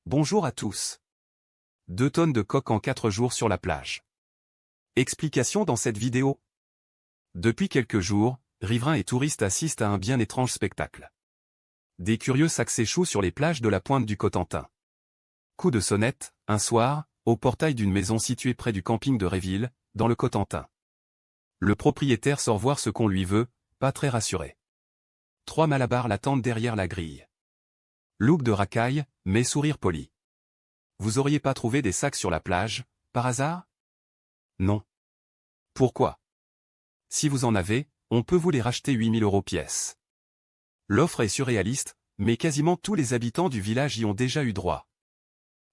Bonjour à tous. 2 tonnes de coques en 4 jours sur la plage. Explication dans cette vidéo. Depuis quelques jours, riverains et touristes assistent à un bien étrange spectacle. Des curieux sacs s'échouent sur les plages de la pointe du Cotentin. Coup de sonnette, un soir, au portail d'une maison située près du camping de Réville, dans le Cotentin. Le propriétaire sort voir ce qu'on lui veut, pas très rassuré. 3 malabars l'attendent derrière la grille. Look de racaille, mais sourire poli. Vous auriez pas trouvé des sacs sur la plage, par hasard? Non. Pourquoi? Si vous en avez, on peut vous les racheter 8 000 € pièce. L'offre est surréaliste, mais quasiment tous les habitants du village y ont déjà eu droit.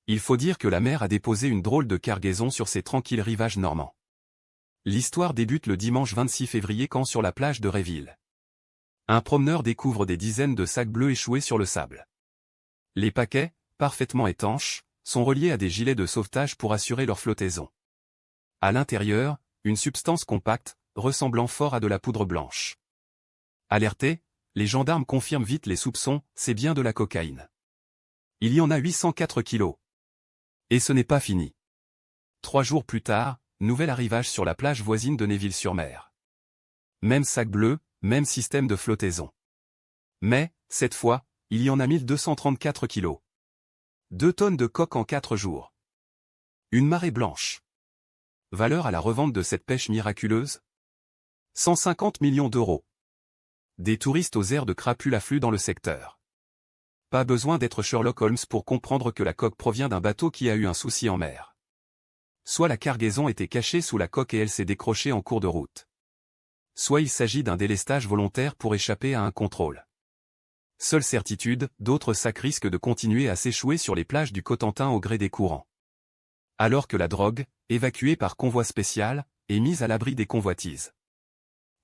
Il faut dire que la mer a déposé une drôle de cargaison sur ces tranquilles rivages normands. L'histoire débute le dimanche 26 février quand sur la plage de Réville. Un promeneur découvre des dizaines de sacs bleus échoués sur le sable. Les paquets, parfaitement étanches, sont reliés à des gilets de sauvetage pour assurer leur flottaison. À l'intérieur, une substance compacte, ressemblant fort à de la poudre blanche. Alertés, les gendarmes confirment vite les soupçons, c'est bien de la cocaïne. Il y en a 804 kilos. Et ce n'est pas fini. 3 jours plus tard, nouvel arrivage sur la plage voisine de Néville-sur-Mer. Même sac bleu, même système de flottaison. Mais, cette fois, il y en a 1234 kilos. 2 tonnes de coques en 4 jours. Une marée blanche. Valeur à la revente de cette pêche miraculeuse? 150 millions d'euros. Des touristes aux airs de crapules affluent dans le secteur. Pas besoin d'être Sherlock Holmes pour comprendre que la coque provient d'un bateau qui a eu un souci en mer. Soit la cargaison était cachée sous la coque et elle s'est décrochée en cours de route. Soit il s'agit d'un délestage volontaire pour échapper à un contrôle. Seule certitude, d'autres sacs risquent de continuer à s'échouer sur les plages du Cotentin au gré des courants. Alors que la drogue, évacuée par convoi spécial, est mise à l'abri des convoitises.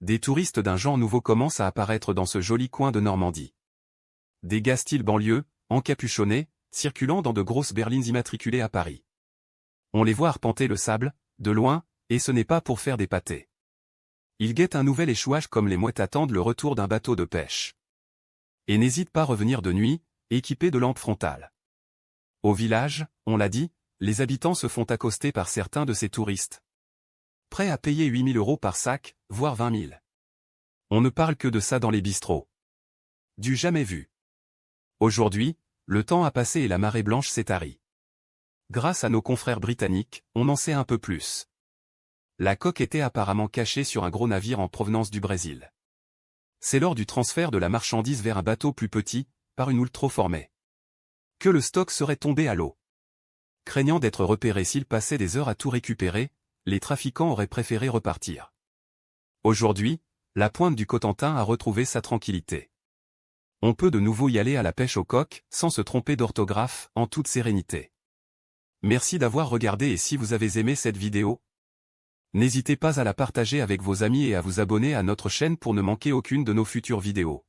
Des touristes d'un genre nouveau commencent à apparaître dans ce joli coin de Normandie. Des gars style banlieue, encapuchonnés, circulant dans de grosses berlines immatriculées à Paris. On les voit arpenter le sable, de loin, et ce n'est pas pour faire des pâtés. Ils guettent un nouvel échouage comme les mouettes attendent le retour d'un bateau de pêche. Et n'hésitent pas à revenir de nuit, équipés de lampes frontales. Au village, on l'a dit, les habitants se font accoster par certains de ces touristes. Prêts à payer 8 000 € par sac, voire 20 000. On ne parle que de ça dans les bistrots. Du jamais vu. Aujourd'hui, le temps a passé et la marée blanche s'est tarie. Grâce à nos confrères britanniques, on en sait un peu plus. La coque était apparemment cachée sur un gros navire en provenance du Brésil. C'est lors du transfert de la marchandise vers un bateau plus petit, par une houle trop formée, que le stock serait tombé à l'eau. Craignant d'être repérés s'ils passaient des heures à tout récupérer, les trafiquants auraient préféré repartir. Aujourd'hui, la pointe du Cotentin a retrouvé sa tranquillité. On peut de nouveau y aller à la pêche aux coques, sans se tromper d'orthographe, en toute sérénité. Merci d'avoir regardé et si vous avez aimé cette vidéo, n'hésitez pas à la partager avec vos amis et à vous abonner à notre chaîne pour ne manquer aucune de nos futures vidéos.